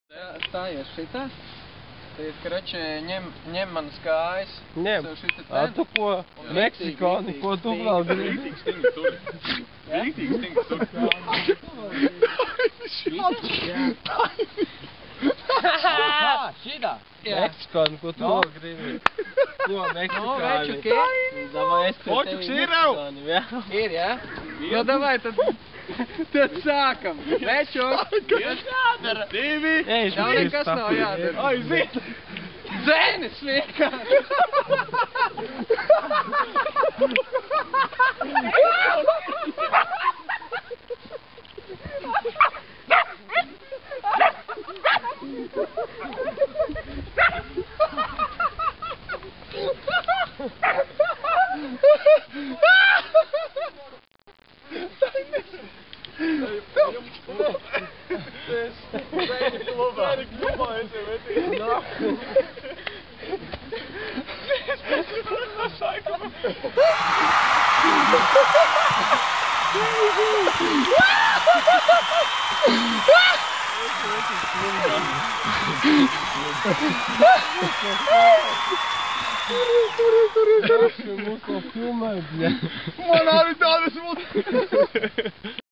Stājies šitā. Tad, karoči, ņem manas kājas. Ņem. A tu ko? Meksikāni, ko tu vēl gribi? Rīktīgi stingi tur. Šitā? Meksikāni, ko tu vēl gribi? Ko Meksikāni? Davai es pie Oķuks tevi ir jau? Meksikāni, jā? Ir, jā? Nu, davai, tad sākam. Večuk. Kas jādara? Divi. Ej, Tev nekas nav jādara. Aiziet. Zēnis vienkārši. Mūs ko filmēt, bļa. Man arī tādas būtu.